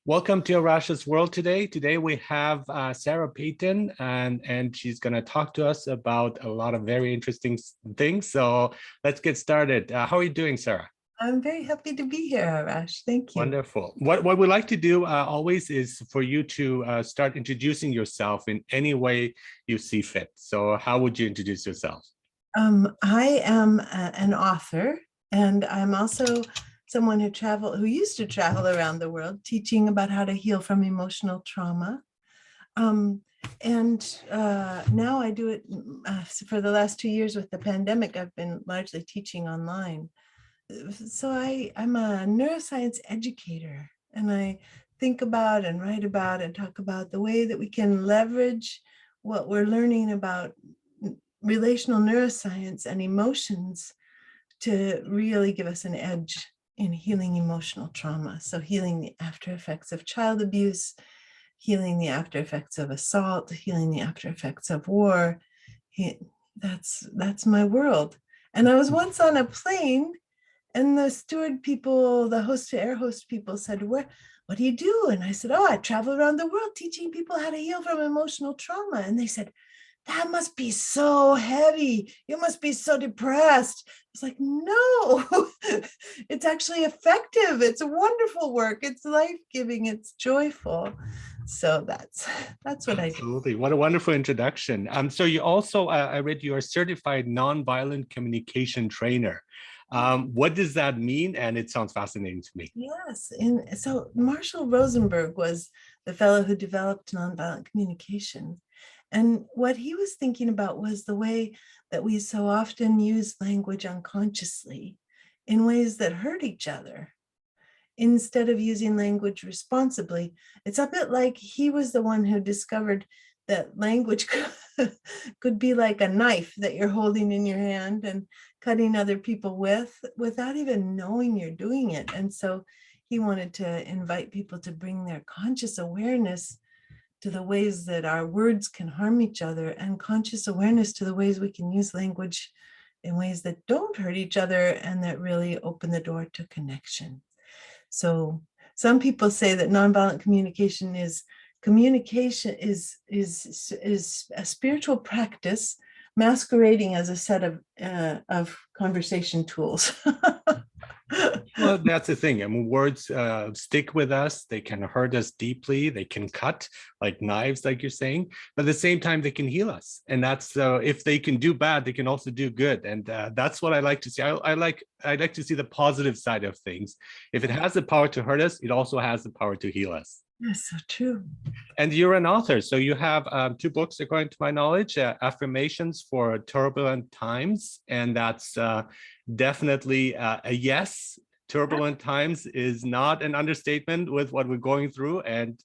Welcome to Arash's World today. Today we have Sarah Peyton, and she's going to talk to us about a lot of very interesting things. So let's get started. How are you doing, Sarah? I'm very happy to be here, Arash. Thank you. Wonderful. What we like to do always is for you to start introducing yourself in any way you see fit. So how would you introduce yourself? I am an author, and I'm also someone who used to travel around the world teaching about how to heal from emotional trauma. Um, Now I do it for the last 2 years with the pandemic. I've been largely teaching online. So I'm a neuroscience educator, and I think about and write about and talk about the way that we can leverage what we're learning about relational neuroscience and emotions to really give us an edge in healing emotional trauma. So healing the after effects of child abuse, healing the after effects of assault, healing the after effects of war. That's my world. And I was once on a plane, and the steward people, the air host people said, what do you do? And I said, oh, I travel around the world teaching people how to heal from emotional trauma. And they said, that must be so heavy. You must be so depressed. It's like, no, it's actually effective. It's wonderful work. It's life-giving. It's joyful. So that's what I do. Absolutely. What a wonderful introduction. So you also, I read you're a certified nonviolent communication trainer. What does that mean? And it sounds fascinating to me. Yes. And so Marshall Rosenberg was the fellow who developed nonviolent communication. And what he was thinking about was the way that we so often use language unconsciously in ways that hurt each other instead of using language responsibly. It's a bit like he was the one who discovered that language could be like a knife that you're holding in your hand and cutting other people without even knowing you're doing it. And so he wanted to invite people to bring their conscious awareness to the ways that our words can harm each other, and conscious awareness to the ways we can use language in ways that don't hurt each other and that really open the door to connection. So some people say that nonviolent communication is a spiritual practice masquerading as a set of conversation tools. Well, that's the thing. I mean, words stick with us. They can hurt us deeply. They can cut like knives, like you're saying. But at the same time, they can heal us. And that's if they can do bad, they can also do good. And that's what I like to see. I like to see the positive side of things. If it has the power to hurt us, it also has the power to heal us. That's so true. And you're an author, so you have 2 books, according to my knowledge, Affirmations for Turbulent Times, and that's definitely a yes. Turbulent times is not an understatement with what we're going through, and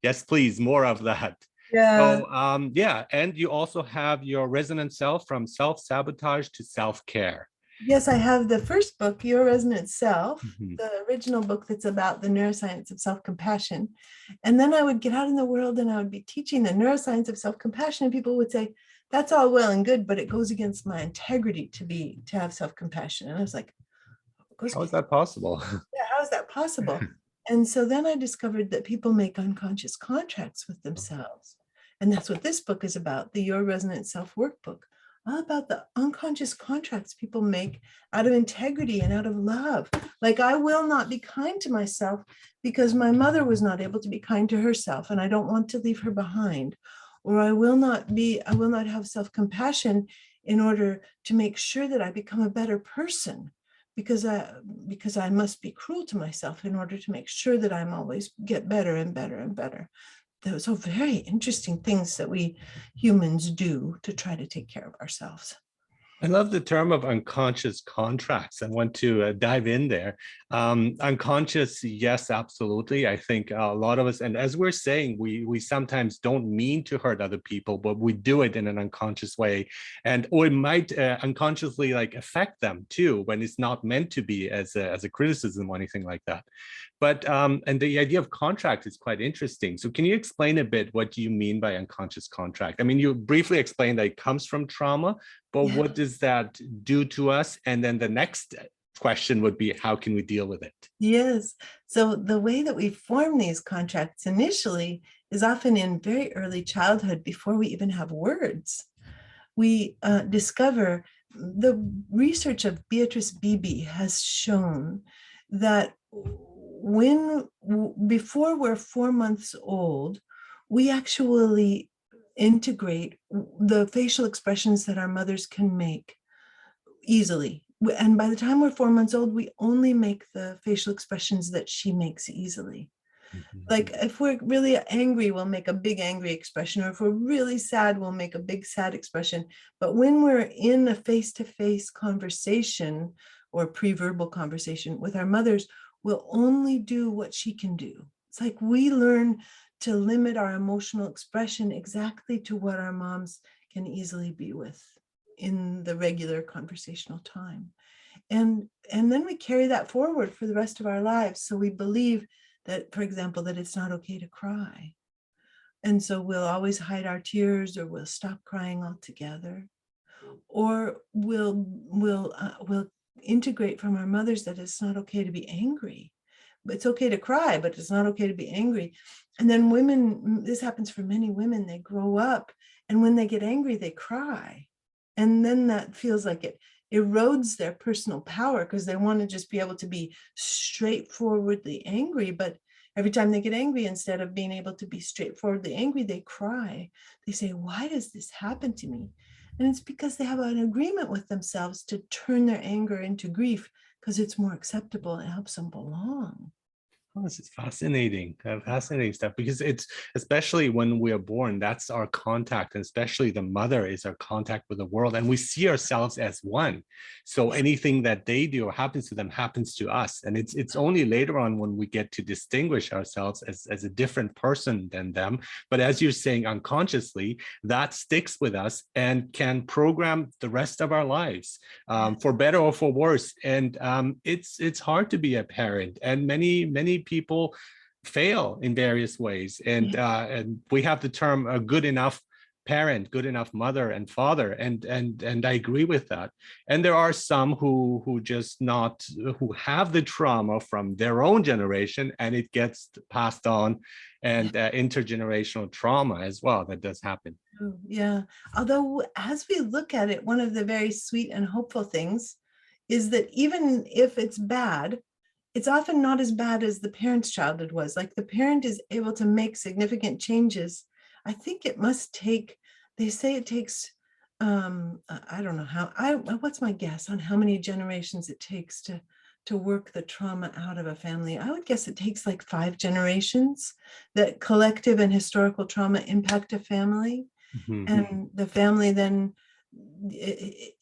yes, please, more of that. Yeah. So yeah, and you also have your Resonant Self, from self-sabotage to self-care. Yes, I have the first book, Your Resonant Self, the original book that's about the neuroscience of self-compassion. And then I would get out in the world and I would be teaching the neuroscience of self-compassion, and people would say, that's all well and good, but it goes against my integrity to have self-compassion. And I was like, how is that possible? Yeah, how is that possible? And so then I discovered that people make unconscious contracts with themselves. And that's what this book is about, the Your Resonant Self workbook, all about the unconscious contracts people make out of integrity and out of love. Like, I will not be kind to myself because my mother was not able to be kind to herself, and I don't want to leave her behind. Or I will not have self-compassion in order to make sure that I become a better person, because I must be cruel to myself in order to make sure that I'm always get better and better and better. Those are very interesting things that we humans do to try to take care of ourselves. I love the term of unconscious contracts. I want to dive in there. Unconscious, yes, absolutely. I think a lot of us, and as we're saying, we sometimes don't mean to hurt other people, but we do it in an unconscious way, or it might unconsciously like affect them too when it's not meant to be as a criticism or anything like that. But and the idea of contract is quite interesting. So can you explain a bit what you mean by unconscious contract? I mean, you briefly explained that it comes from trauma, but what does that do to us? And then the next question would be, how can we deal with it? Yes. So the way that we form these contracts initially is often in very early childhood before we even have words. We discover the research of Beatrice Beebe has shown that before we're 4 months old, we actually integrate the facial expressions that our mothers can make easily. And by the time we're 4 months old, we only make the facial expressions that she makes easily. Like if we're really angry, we'll make a big angry expression, or if we're really sad, we'll make a big sad expression. But when we're in a face-to-face conversation or pre-verbal conversation with our mothers, we'll only do what she can do. It's like we learn to limit our emotional expression exactly to what our moms can easily be with in the regular conversational time. And then we carry that forward for the rest of our lives. So we believe that, for example, that it's not okay to cry. And so we'll always hide our tears, or we'll stop crying altogether. Or we'll integrate from our mothers that it's not okay to be angry. But it's okay to cry, but it's not okay to be angry. And then women, this happens for many women, they grow up, and when they get angry, they cry. And then that feels like it erodes their personal power, because they want to just be able to be straightforwardly angry. But every time they get angry, instead of being able to be straightforwardly angry, they cry. They say, why does this happen to me? And it's because they have an agreement with themselves to turn their anger into grief, because it's more acceptable and helps them belong. Oh, this is fascinating, fascinating stuff, because it's, especially when we are born, that's our contact, and especially the mother is our contact with the world, and we see ourselves as one. So anything that they do or happens to them happens to us. And it's only later on when we get to distinguish ourselves as a different person than them. But as you're saying, unconsciously, that sticks with us and can program the rest of our lives, for better or for worse. And it's hard to be a parent, and many people fail in various ways, and we have the term a good enough parent, good enough mother and father, and I agree with that. And there are some who just not, who have the trauma from their own generation, and it gets passed on, and intergenerational trauma as well, that does happen. Yeah. Although, as we look at it, one of the very sweet and hopeful things is that even if it's bad, it's often not as bad as the parent's childhood was. Like the parent is able to make significant changes. I think it must take, they say it takes, I don't know how, what's my guess on how many generations it takes to work the trauma out of a family? I would guess it takes like 5 generations that collective and historical trauma impact a family. And the family then,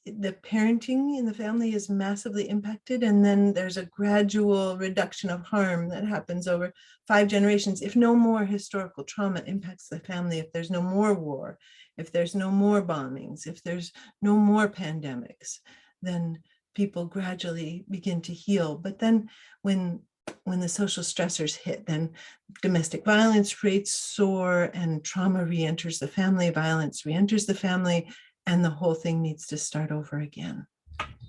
the parenting in the family is massively impacted, and then there's a gradual reduction of harm that happens over 5 generations if no more historical trauma impacts the family, if there's no more war, if there's no more bombings, if there's no more pandemics, then people gradually begin to heal. But then when the social stressors hit, then domestic violence rates soar, and trauma re-enters the family, violence re-enters the family, and the whole thing needs to start over again.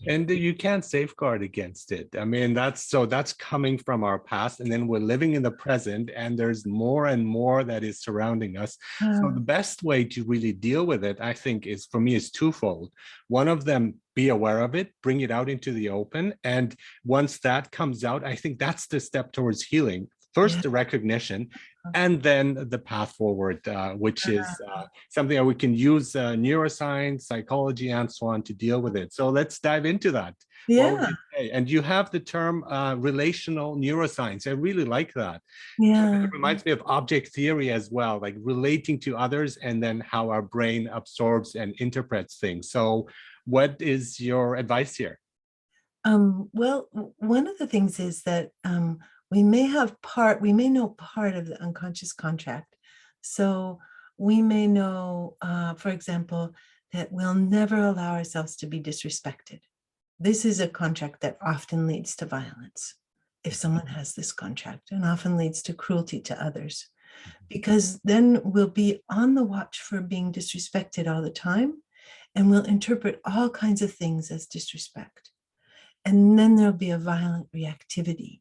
And you can't safeguard against it. I mean, that's coming from our past, and then we're living in the present, and there's more and more that is surrounding us. So the best way to really deal with it, I think, is, for me, is twofold. One of them, be aware of it, bring it out into the open. And once that comes out, I think that's the step towards healing. First, the recognition, and then the path forward, which is something that we can use neuroscience, psychology, and so on to deal with it. So let's dive into that. Yeah. And you have the term relational neuroscience. I really like that. Yeah. It reminds me of object theory as well, like relating to others, and then how our brain absorbs and interprets things. So what is your advice here? Well, one of the things is that we may know part of the unconscious contract. So we may know, for example, that we'll never allow ourselves to be disrespected. This is a contract that often leads to violence if someone has this contract, and often leads to cruelty to others, because then we'll be on the watch for being disrespected all the time, and we'll interpret all kinds of things as disrespect. and then there'll be a violent reactivity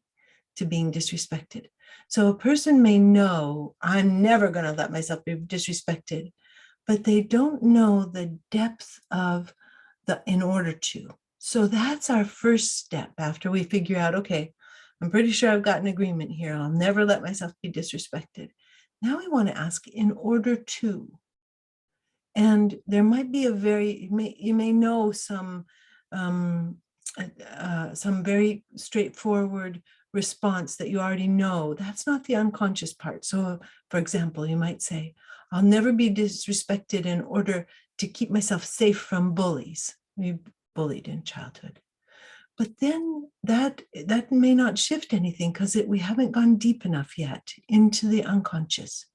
to being disrespected. So a person may know, I'm never going to let myself be disrespected, but they don't know the depth of the in order to. So that's our first step after we figure out, okay, I'm pretty sure I've got an agreement here. I'll never let myself be disrespected. Now we want to ask in order to. And there might be you may know some very straightforward response that you already know. That's not the unconscious part. So, for example, you might say, I'll never be disrespected in order to keep myself safe from bullies. We bullied in childhood. But then that may not shift anything because we haven't gone deep enough yet into the unconscious.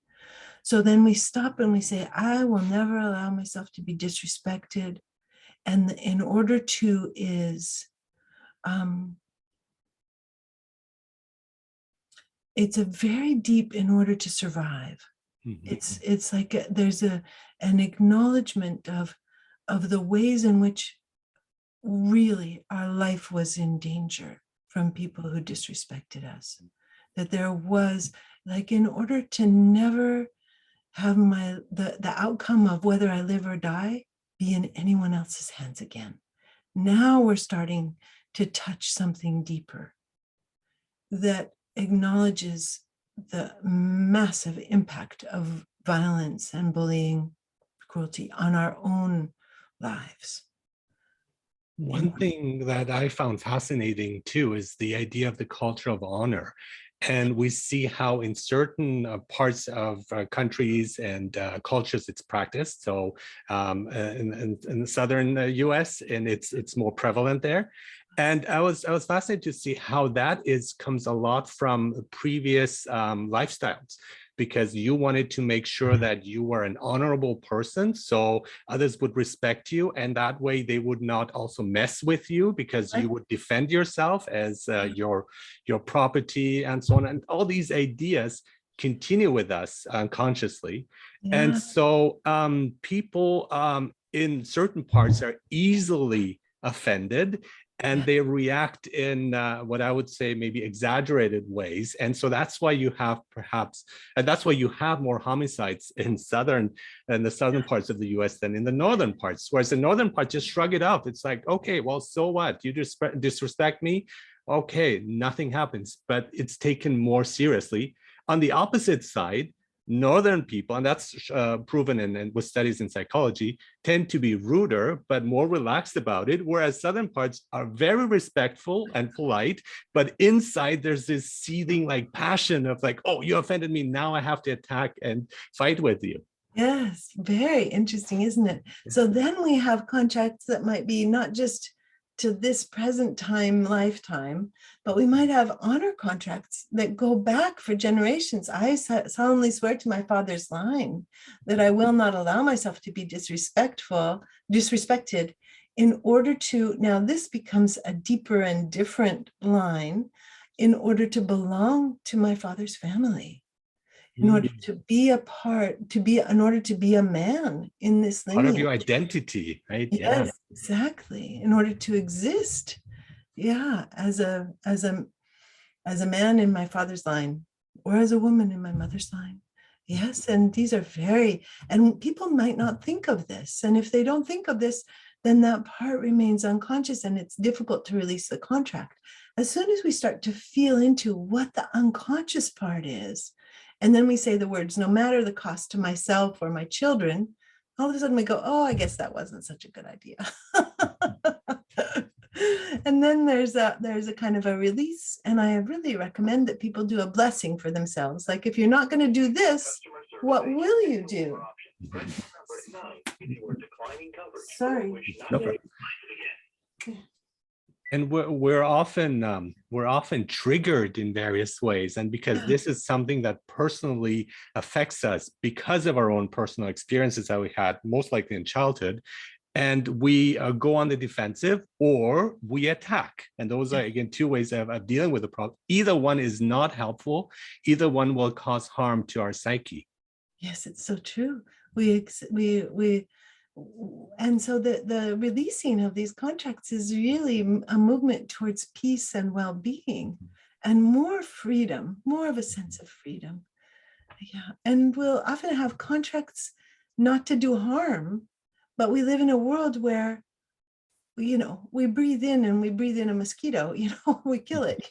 So then we stop and we say, I will never allow myself to be disrespected. And the in order to is, it's a very deep in order to survive. It's like there's an acknowledgement of the ways in which really our life was in danger from people who disrespected us. That there was, like, in order to never have the outcome of whether I live or die be in anyone else's hands again. Now we're starting to touch something deeper that acknowledges the massive impact of violence and bullying, cruelty on our own lives. One thing that I found fascinating too is the idea of the culture of honor. And we see how in certain parts of countries and cultures it's practiced. So in the southern US, and it's more prevalent there. And I was fascinated to see how that comes a lot from previous lifestyles, because you wanted to make sure that you were an honorable person, so others would respect you, and that way they would not also mess with you because you would defend yourself as your property and so on. And all these ideas continue with us unconsciously. Yeah. And so people in certain parts are easily offended, and they react in what I would say maybe exaggerated ways. And so that's why you have that's why you have more homicides in the southern parts of the US than in the northern parts. Whereas the northern parts just shrug it off. It's like, okay, well, so what? You disrespect me? Okay, nothing happens, but it's taken more seriously. On the opposite side, northern people, and that's proven in with studies in psychology, tend to be ruder but more relaxed about it, whereas southern parts are very respectful and polite, but inside there's this seething like passion of like, oh, you offended me, now I have to attack and fight with you. Yes, very interesting, isn't it? So then we have contracts that might be not just to this present time lifetime, but we might have honor contracts that go back for generations. I solemnly swear to my father's line that I will not allow myself to be disrespected in order to, now this becomes a deeper and different line, in order to belong to my father's family. In order to be in order to be a man in this lineage. Part of your identity, right? Yes, yeah. Exactly. In order to exist, yeah, as a man in my father's line, or as a woman in my mother's line. Yes, and these are and people might not think of this. And if they don't think of this, then that part remains unconscious and it's difficult to release the contract. As soon as we start to feel into what the unconscious part is, and then we say the words, no matter the cost to myself or my children, all of a sudden we go, oh, I guess that wasn't such a good idea. And then there's a kind of a release. And I really recommend that people do a blessing for themselves. Like, if you're not going to do this, what will you do? Sorry. No. And we're often triggered in various ways, and because this is something that personally affects us because of our own personal experiences that we had, most likely in childhood, and we go on the defensive or we attack. And those are, again, two ways of dealing with the problem. Either one is not helpful. Either one will cause harm to our psyche. Yes, it's so true. And so the releasing of these contracts is really a movement towards peace and well-being and more freedom, more of a sense of freedom. Yeah. And we'll often have contracts not to do harm, but we live in a world where, we breathe in and we breathe in a mosquito, we kill it.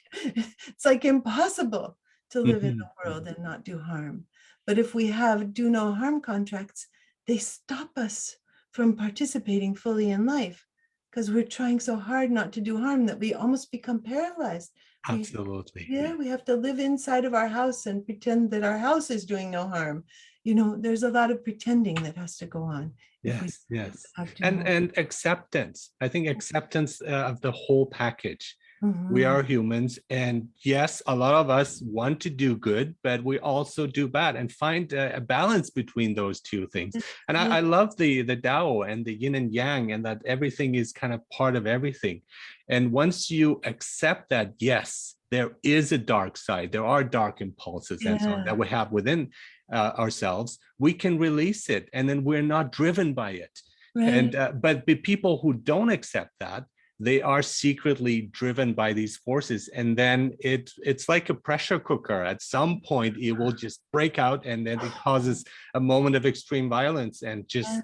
It's like impossible to live in Mhm. a world and not do harm. But if we have do no harm contracts, they stop us from participating fully in life because we're trying so hard not to do harm that we almost become paralyzed. Absolutely. We have to live inside of our house and pretend that our house is doing no harm. There's a lot of pretending that has to go on if we Yes, yes. have to And know. and acceptance. I think acceptance of the whole package. We Mhm. are humans, and yes, a lot of us want to do good, but we also do bad, and find a balance between those two things. And Yeah, I love the Tao and the yin and yang, and that everything is kind of part of everything. And once you accept that, yes, there is a dark side, there are dark impulses and so on yeah, that we have within ourselves, we can release it, and then we're not driven by it. And right. but the people who don't accept that, they are secretly driven by these forces, and then it's like a pressure cooker. At some point it will just break out, and then it causes a moment of extreme violence and Yeah,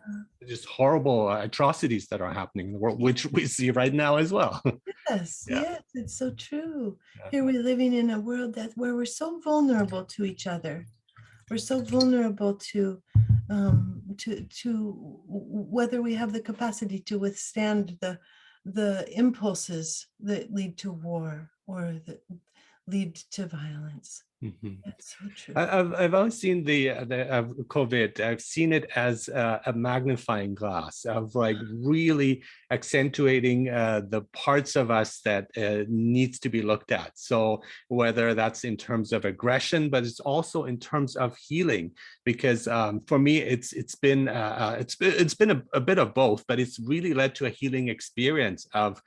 just horrible atrocities that are happening in the world, which we see right now as well. yes, Yeah, yes, it's so true. yeah. Here we're living in a world where we're so vulnerable to each other. We're so vulnerable to whether we have the capacity to withstand the impulses that lead to war or that lead to violence. Mhm. That's so true. I've always seen the COVID. I've seen it as a magnifying glass of like really accentuating the parts of us that needs to be looked at. So whether that's in terms of aggression, but it's also in terms of healing. Because for me, it's been a bit of both, but it's really led to a healing experience of,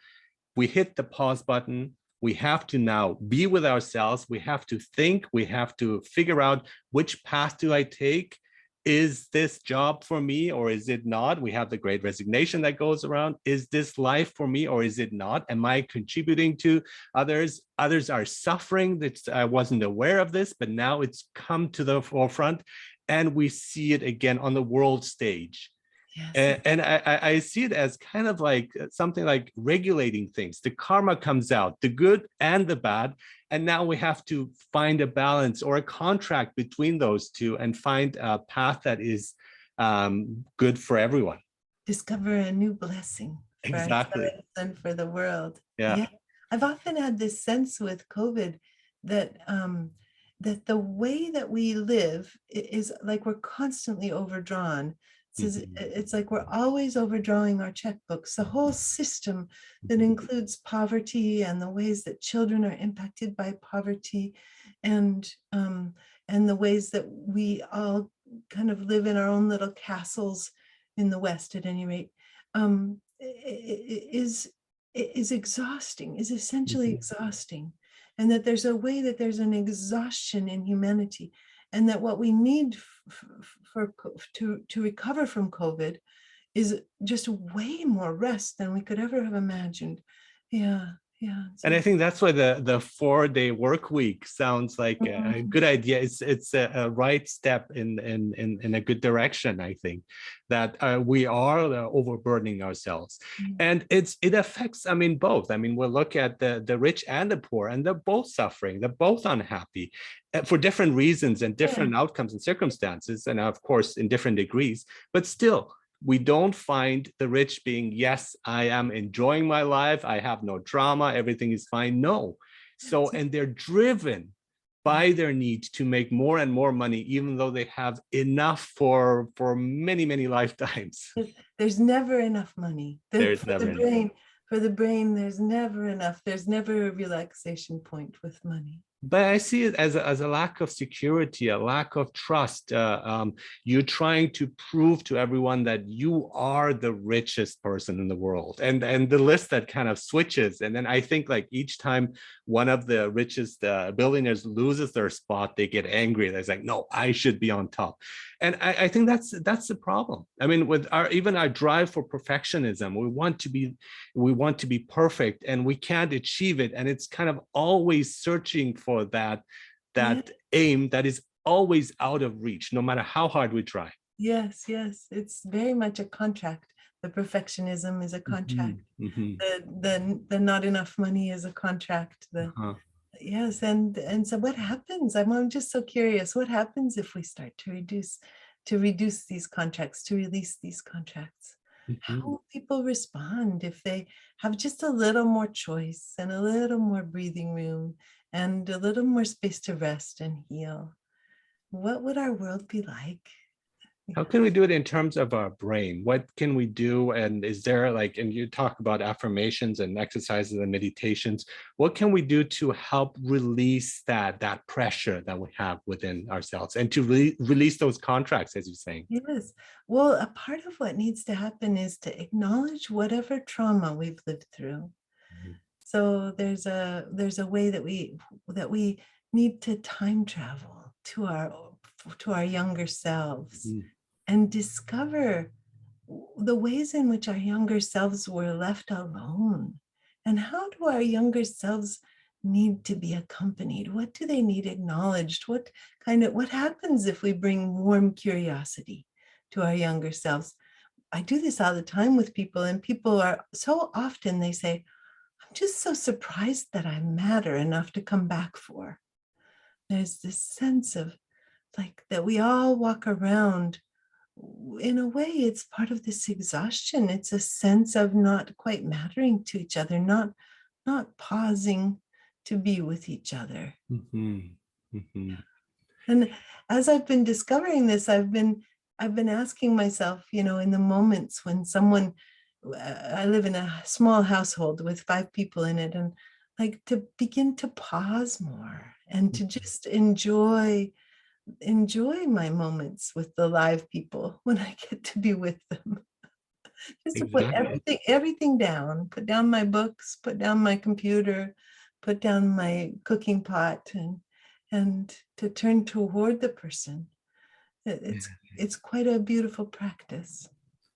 we hit the pause button. We have to now be with ourselves. We have to think. We have to figure out, which path do I take? Is this job for me or is it not? We have the great resignation that goes around. Is this life for me or is it not? Am I contributing to others? Others are suffering. That I wasn't aware of this, but now it's come to the forefront, and we see it again on the world stage. Yes. And I see it as kind of like something like regulating things. The karma comes out, the good and the bad. And now we have to find a balance or a contract between those two and find a path that is good for everyone. Discover a new blessing for Exactly. ourselves and for the world. Yeah. Yeah. I've often had this sense with COVID that that the way that we live is like we're constantly overdrawn. Mhm. It's like we're always overdrawing our checkbooks. The whole system that Mhm. includes poverty and the ways that children are impacted by poverty, and the ways that we all kind of live in our own little castles in the West, at any rate, is exhausting, is essentially Mhm. exhausting. And that there's a way that there's an exhaustion in humanity, and that what we need to recover from COVID is just way more rest than we could ever have imagined. Yeah, yeah. And I So, think that's why the 4-day work week sounds like a mhm, good idea. It's a right step in a good direction. I think that we are overburdening ourselves, and it affects. I mean, both. I mean, we'll look at the rich and the poor, and they're both suffering. They're both unhappy for different reasons and yeah, different outcomes and circumstances, and of course in different degrees. But still, we don't find the rich being, yes, I am enjoying my life, I have no drama, everything is fine. No. So, and they're driven yeah. by their need to make more and more money, even though they have enough for many lifetimes. There's never enough money. There's For the never enough. brain, there's never enough. There's never a relaxation point with money. But I see it as a lack of security, a lack of trust. You're trying to prove to everyone that you are the richest person in the world, and the list that kind of switches. And then I think like each time one of the richest billionaires loses their spot, they get angry. It's like, no, I should be on top. And I think that's the problem. I mean, with even our drive for perfectionism, we want to be perfect, and we can't achieve it, and it's kind of always searching for that Yeah. aim that is always out of reach, no matter how hard we try. Yes, yes. It's very much a contract. The perfectionism is a contract. Mhm, mhm. The not enough money is a contract. The Uh-huh. Yes, and so what happens? I'm just so curious. What happens if we start to reduce these contracts, to release these contracts? How Mhm. will people respond if they have just a little more choice and a little more breathing room and a little more space to rest and heal? What would our world be like? How can we do it in terms of our brain? What can we do? And is there like, and you talk about affirmations and exercises and meditations, what can we do to help release that pressure that we have within ourselves and to release those contracts, as you're saying? Yes. Well, a part of what needs to happen is to acknowledge whatever trauma we've lived through. Mhm. So there's a way that we need to time travel to our younger selves Mhm. and discover the ways in which our younger selves were left alone. And how do our younger selves need to be accompanied? What do they need acknowledged? What happens if we bring warm curiosity to our younger selves? I do this all the time with people, and people are so often they say, I'm just so surprised that I matter enough to come back for. There's this sense of like that we all walk around. In a way, it's part of this exhaustion. It's a sense of not quite mattering to each other, not pausing to be with each other. Mhm. Mhm. And as I've been discovering this, I've been asking myself, in the moments when I live in a small household with 5 people in it, and like to begin to pause more and to just enjoy my moments with the live people when I get to be with them. Just to put Exactly. everything down, put down my books, put down my computer, put down my cooking pot, and to turn toward the person. It's quite a beautiful practice.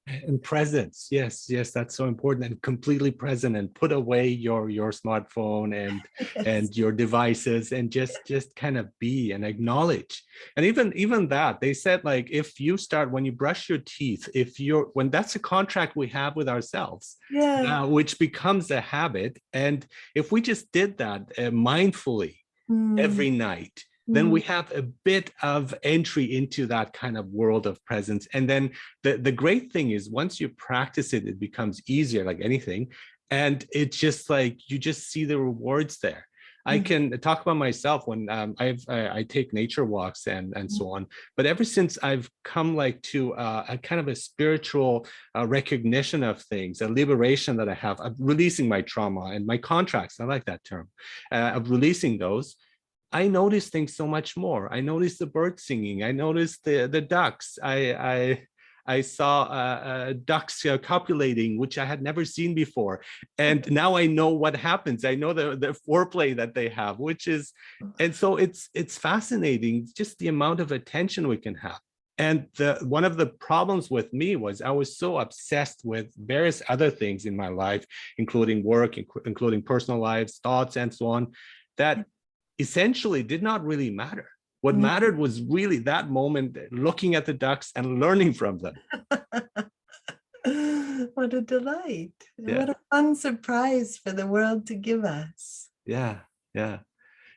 And presence, yes, yes, that's so important. And completely present, and put away your smartphone Yes. and your devices, and just kind of be and acknowledge. And even that, they said, like, if you start when you brush your teeth, if you're when that's a contract we have with ourselves, Yeah. which becomes a habit. And if we just did that mindfully Mm, every night, then mm, we have a bit of entry into that kind of world of presence. And then the great thing is, once you practice it, it becomes easier, like anything. And it's just like you just see the rewards there. I mm, can talk about myself when I take nature walks and mm. so on. But ever since I've come like to a kind of a spiritual recognition of things, a liberation that I have of releasing my trauma and my contracts, I like that term, of releasing those, I noticed things so much more. I noticed the birds singing. I noticed the ducks. I saw ducks copulating, which I had never seen before. And now I know what happens. I know the foreplay that they have, which is, and so it's fascinating just the amount of attention we can have. And one of the problems with me was I was so obsessed with various other things in my life, including work, including personal lives, thoughts, and so on, that essentially did not really matter. What Mm. mattered was really that moment, looking at the ducks and learning from them. What a delight. Yeah, What a fun surprise for the world to give us. yeah, yeah.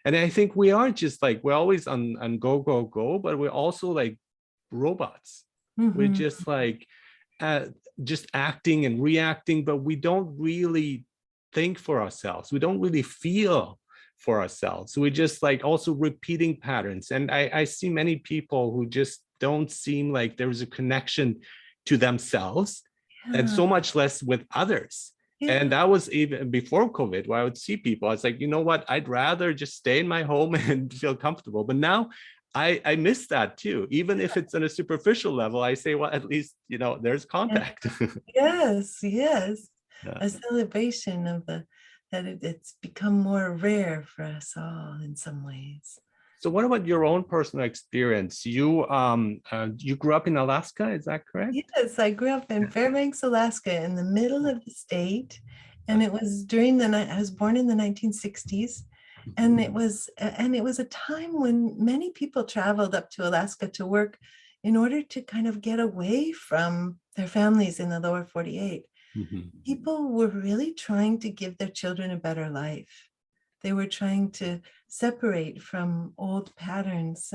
And I think we are just like, we're always on go, go, go, but we're also like robots. We're Mhm. just like uh, just acting and reacting, but we don't really think for ourselves. We don't really feel for ourselves. We're just like also repeating patterns. And I see many people who just don't seem like there is a connection to themselves, and Yeah. so much less with others. And Yeah. that was even before COVID, where I would see people. I was like, you know what? I'd rather just stay in my home and feel comfortable. But now I miss that too. Even if it's on a superficial level, I say, well, at least, there's Yeah. contact. Yes, yes. Yeah. A celebration of it's become more rare for us all in some ways. So what about your own personal experience? You grew up in Alaska, is that correct? Yes, I grew up in Fairbanks, Alaska, in the middle of the state, Yeah. and it was during the night. I was born in the 1960s, and it was a time when many people traveled up to Alaska to work in order to kind of get away from their families in the lower 48. Mhm. People were really trying to give their children a better life. They were trying to separate from old patterns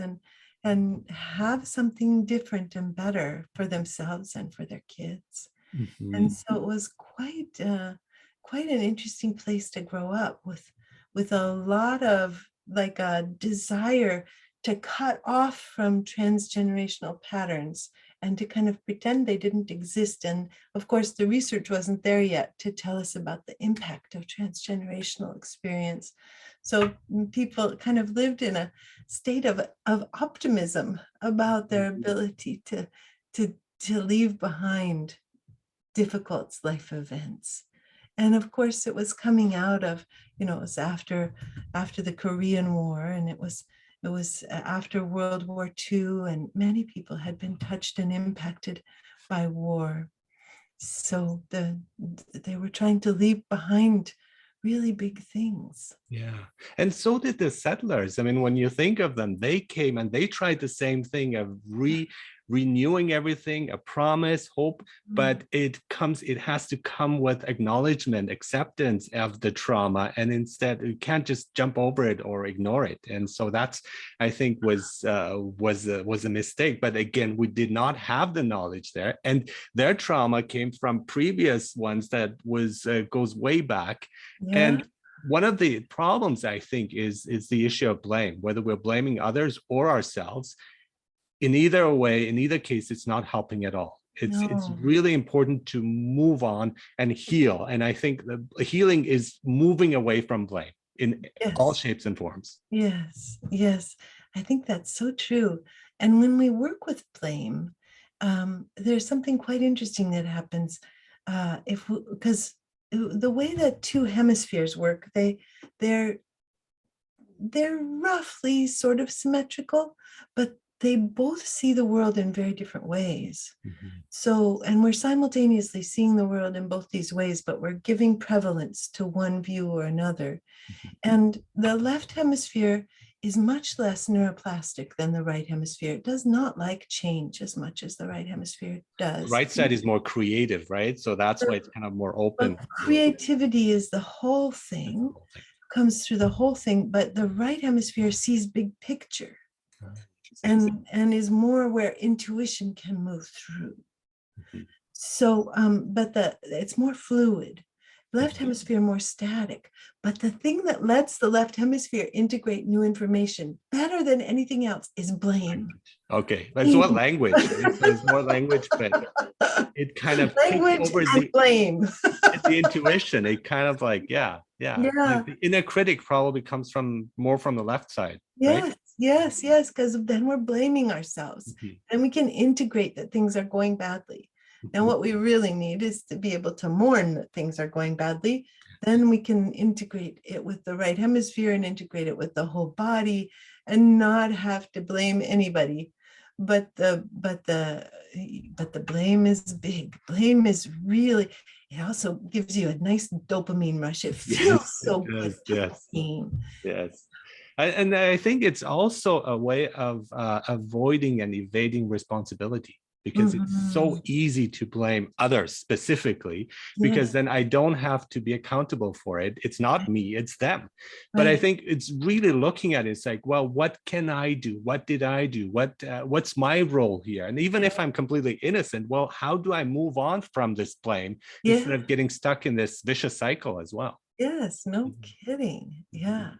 and have something different and better for themselves and for their kids. And Mhm. so it was quite an interesting place to grow up with a lot of like a desire to cut off from transgenerational patterns and to kind of pretend they didn't exist. And of course, the research wasn't there yet to tell us about the impact of transgenerational experience. So people kind of lived in a state of optimism about their ability to leave behind difficult life events. And of course, it was coming out of, it was after the Korean War, and it was after World War II, and many people had been touched and impacted by war. So they were trying to leave behind really big things. Yeah. And so did the settlers. I mean, when you think of them, they came and they tried the same thing of renewing everything, a promise, hope, but it has to come with acknowledgement, acceptance of the trauma. And instead, you can't just jump over it or ignore it. And so that's, I think, was a mistake. But again, we did not have the knowledge there. And their trauma came from previous ones that goes way back. Yeah. And one of the problems, I think, is the issue of blame, whether we're blaming others or ourselves. In either way, in either case, it's not helping at all. It's No. really important to move on and heal. And I think the healing is moving away from blame in all Yes. shapes and forms. Yes. Yes. I think that's so true. And when we work with blame, there's something quite interesting that happens because the way that two hemispheres work, they're they're roughly sort of symmetrical, but they both see the world in very different ways. Mhm. So, and we're simultaneously seeing the world in both these ways, but we're giving prevalence to one view or another. Mhm. And the left hemisphere is much less neuroplastic than the right hemisphere. It does not like change as much as the right hemisphere The does. right side is more creative, right? So that's why it's kind of more open. But creativity is the whole thing, comes through the whole thing, but the right hemisphere sees big picture and is more where intuition can move through. Mhm. So, but it's more fluid. Left hemisphere more static. But the thing that lets the left hemisphere integrate new information better than anything else is blame. Okay, that's what language, right? So it's more language, but it kind of takes Language over and blame. the intuition. It kind of like, yeah. Yeah. Like the inner critic probably comes more from the left side, right? Yes, yes, yes, because then we're blaming ourselves Mhm. and we can integrate that things are going badly. Now, Mhm. what we really need is to be able to mourn that things are going badly. Then we can integrate it with the right hemisphere and integrate it with the whole body and not have to blame anybody. But the blame is big. Blame is really, it also gives you a nice dopamine rush. It feels Yes, it so good does. to Yes, blame. yes. And I think it's also a way of avoiding and evading responsibility, because it's so Mhm. easy to blame others specifically, because Yes, then I don't have to be accountable for it. It's not me, it's them. But I right. think it's really looking at it, it's like, well, what can I do? What did I do? What's my role here? And even if I'm completely innocent, well, how do I move on from this blame instead Yeah, of getting stuck in this vicious cycle as well? yes, no Mhm. kidding. Mhm. Yeah.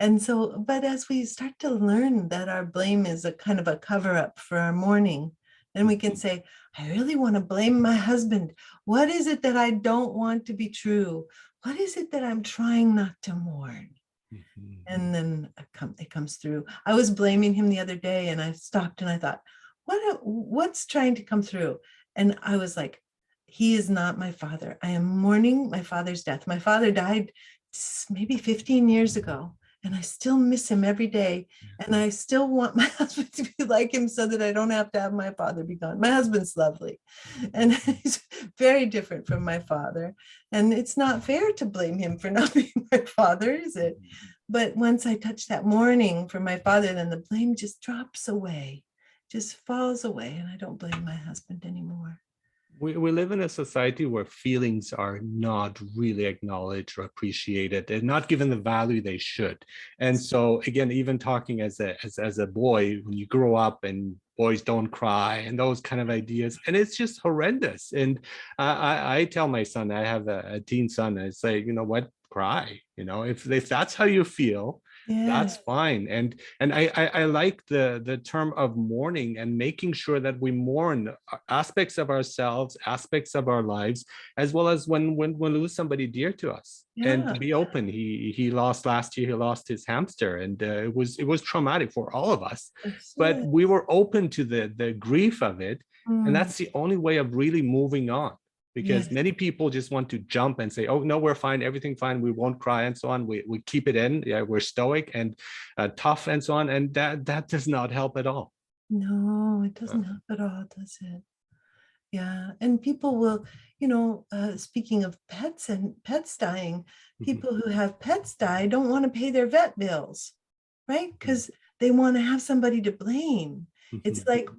And so, but as we start to learn that our blame is a kind of a cover up for our mourning, And we can say, I really want to blame my husband. What is it that I don't want to be true? What is it that I'm trying not to mourn? Mhm. And then it comes through. I was blaming him the other day, and I stopped and I thought, what's trying to come through? And I was like, he is not my father. I am mourning my father's death. My father died maybe 15 years ago, and I still miss him every day. And I still want my husband to be like him so that I don't have to have my father be gone. My husband's lovely, and he's very different from my father. And it's not fair to blame him for not being my father, is it? But once I touch that mourning for my father, then the blame just drops away, just falls away, and I don't blame my husband anymore. We live in a society where feelings are not really acknowledged or appreciated. They're not given the value they should. And so again, even talking as a boy, when you grow up and boys don't cry and those kind of ideas, and it's just horrendous. And I tell my son, I have a teen son, I say, you know what, cry. You know, if that's how you feel, that's Yeah, fine. And I like the term of mourning and making sure that we mourn aspects of ourselves, aspects of our lives, as well as when we lose somebody dear to us. And to yeah. be open, he lost last year, he lost his hamster, and it was traumatic for all of us. Yes, But yes. we were open to the grief of it, and Mm, that's the only way of really moving on, because yes, many people just want to jump and say, oh no, we're fine, everything fine, we won't cry and so on. We keep it in, yeah, we're stoic and tough and so on, and that does not help at all. no, it Uh, doesn't help at all, does it? Yeah, and people will, speaking of pets and pets dying, mhm, people who have pets die don't want to pay their vet bills, right? mhm, Because they want to have somebody to blame. It's mhm, like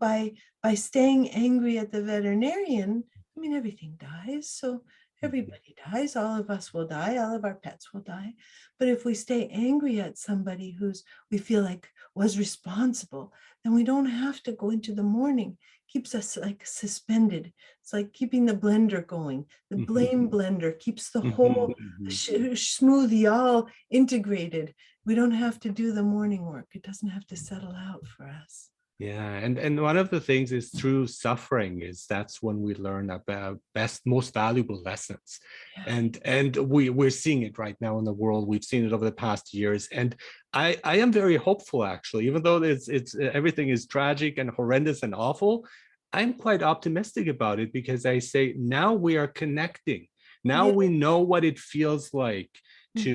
by staying angry at the veterinarian, I mean, everything dies. So mhm, everybody dies. All of us will die. All of our pets will die. But if we stay angry at somebody who's we feel like was responsible, then we don't have to go into the mourning. Keeps us like suspended. It's like keeping the blender going. The mhm, blame blender keeps the mhm, whole mhm. smoothie all integrated. We don't have to do the morning work. It doesn't have to settle out for us. Yeah, and one of the things is through suffering is that's when we learn about most valuable lessons. Yeah. And we're seeing it right now in the world. We've seen it over the past years. And I am very hopeful, actually, even though it's everything is tragic and horrendous and awful. I'm quite optimistic about it, because I say now we are connecting. Now Yeah. we know what it feels like Mhm. to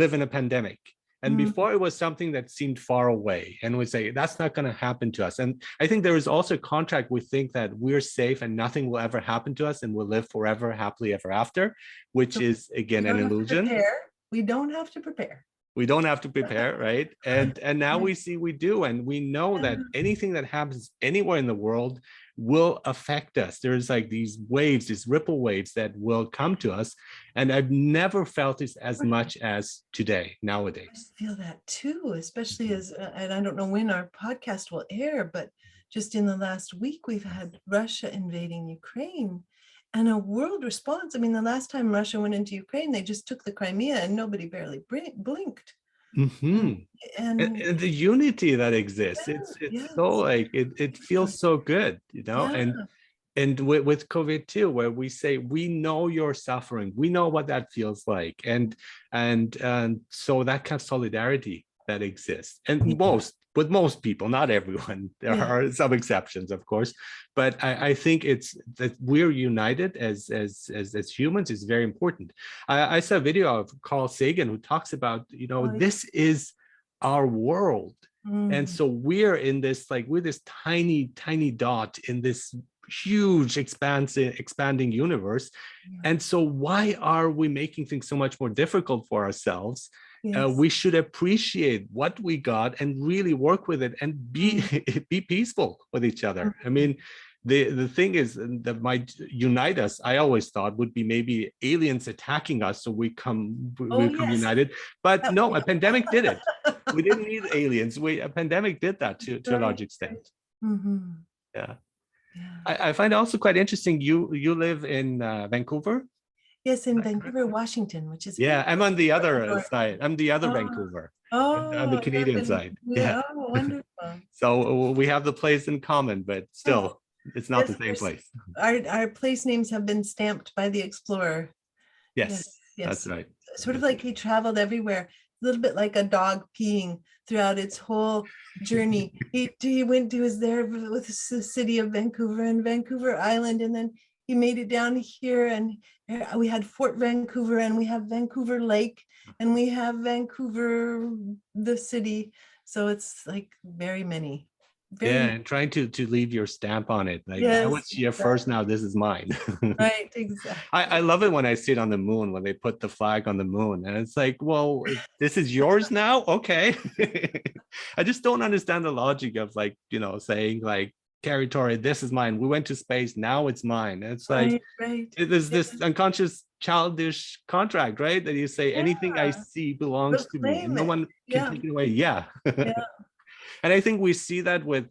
live in a pandemic. And Mm. before, it was something that seemed far away, and we say that's not going to happen to us. And I think there is also a contract. We think that we're safe and nothing will ever happen to us and we'll live forever, happily ever after, which So is we again an don't have to illusion. prepare. We don't have to prepare. We don't have to prepare, right? And now Yeah. we see we do, and we know that anything that happens anywhere in the world will affect us. There's like these waves, these ripple waves that will come to us, and I've never felt this as much as today, I nowadays. feel that too, especially Mhm. as, and I don't know when our podcast will air, but just in the last week, we've had Russia invading Ukraine and a world response. I mean, the last time Russia went into Ukraine, they just took the Crimea and nobody barely blinked. And, Mhm. and And the unity that exists, yeah, it's so yes, like it feels so good, you know. yeah, And with COVID too, where we say we know you're suffering, we know what that feels like, and so that kind of solidarity that exists, and yeah, with most people, not everyone. There yeah. are some exceptions, of course, but I think it's that we're united as humans is very important. I saw a video of Carl Sagan who talks about, you know, Oh, this is our world. And mm, so we're in this, like, we're this tiny dot in this huge expanding universe. yeah, And so why are we making things so much more difficult for ourselves? yes. We should appreciate what we got and really work with it and be Mm, be peaceful with each other. I mm. mean, the thing is that might unite us, I always thought, would be maybe aliens attacking us so Oh, we come yes. united. But That would no, be a pandemic did it. helpful. We didn't need aliens. A pandemic did that to a Right, large extent. right. Mhm. Yeah. Yeah. I find it also quite interesting. You live in Vancouver, is Yes, in that correct? Vancouver, Washington, which is Yeah, I'm on the further other north. side. I'm the other Oh, Vancouver, on the oh, you live Canadian in, side. Yeah. yeah, oh, wonderful. So we have the place in common, but Yes, still. It's not the same place. Our place names have been stamped by the explorer. Yes, Yes, that's yes. right. Sort of like he traveled everywhere, a little bit like a dog peeing throughout its whole journey. He was there with the city of Vancouver and Vancouver Island, and then he made it down here, and we had Fort Vancouver, and we have Vancouver Lake, and we have Vancouver, the city. So it's like very many. Yeah, Very, and trying to leave your stamp on it. Like, I yes, was here first, now this is mine. right, I exactly. love it when I see it on the moon, when they put the flag on the moon. And it's like, well, this is yours now? Okay. I just don't understand the logic of like, saying like territory, this is mine. We went to space, now it's mine. And it's like, Right, right. there's Yeah, this unconscious childish contract, right? That you say anything I yeah, see belongs to me and proclaim no it. one can Yeah, take it away. Yeah. yeah. And I think we see that with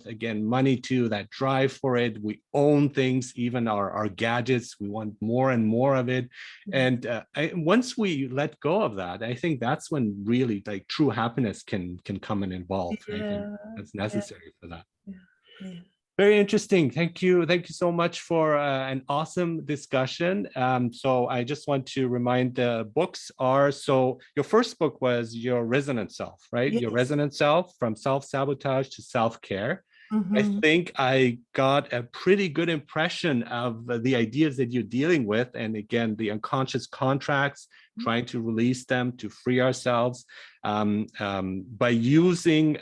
again money too, that drive for it. We own things, even our gadgets. We want more and more of it. Yes. And once we let go of that, I think that's when really like true happiness can come and evolve. I think Yeah, that's yeah, necessary for that. yeah, yeah. Very interesting. Thank you. Thank you so much for an awesome discussion. So I just want to remind the books are, so your first book was your Resonant Self, right? Your Yes. Resonant Self, from self-sabotage to self-care. I Mhm. think I got a pretty good impression of the ideas that you're dealing with. And again, the unconscious contracts, trying to release them, to free ourselves by using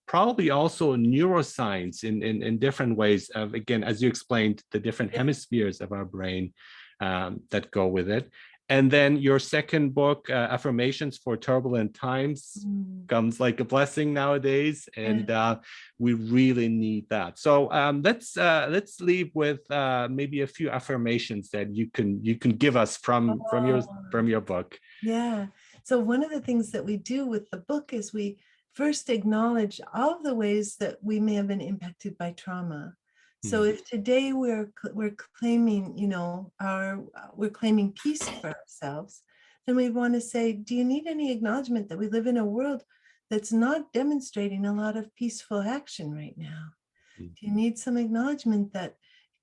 probably also neuroscience in different ways of, again, as you explained, the different Yeah. hemispheres of our brain that go with it. And then your second book, Affirmations for Turbulent Times, Mm. comes like a blessing nowadays, and Yeah. we really need that. So let's leave with maybe a few affirmations that you can give us Oh, from your book. yeah. So one of the things that we do with the book is we first acknowledge all of the ways that we may have been impacted by trauma. So Mm, if today we're claiming, we're claiming peace for ourselves, then we want to say, do you need any acknowledgement that we live in a world that's not demonstrating a lot of peaceful action right now? mm, Do you need some acknowledgement that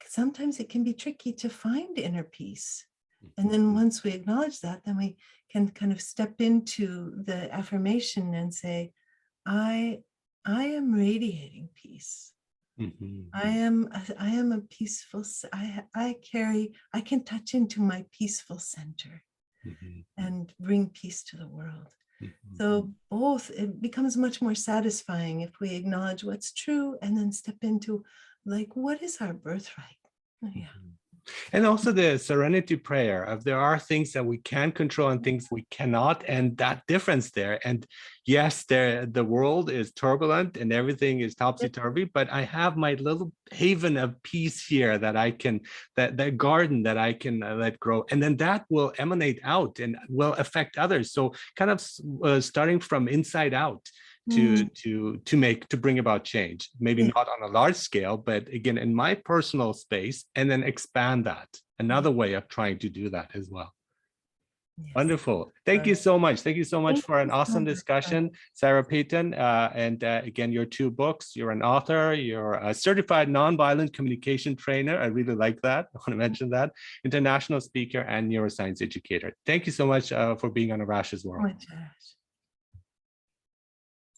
sometimes it can be tricky to find inner peace? And then once we acknowledge that, then we can kind of step into the affirmation and say, I I am radiating peace. mhm, I am a peaceful, I can touch into my peaceful center mhm, and bring peace to the world. mhm. So both, it becomes much more satisfying if we acknowledge what's true and then step into like, what is our birthright? Yeah. And also the serenity prayer of there are things that we can control and things we cannot, and that difference there. And yes, the world is turbulent and everything is topsy-turvy, but I have my little haven of peace here that I can, that garden that I can let grow, and then that will emanate out and will affect others. So kind of starting from inside out Mm, to bring about change, maybe yeah. not on a large scale, but again in my personal space, and then expand that. Another way of trying to do that as well. Yes. Wonderful. Thank you so much. Thank you so much Thank for you an so awesome much. discussion, Sarah Peyton. And again, your two books, you're an author, you're a certified nonviolent communication trainer. I really like that. I want to mention that. International speaker and neuroscience educator. Thank you so much for being on Arash's Oh World. my gosh.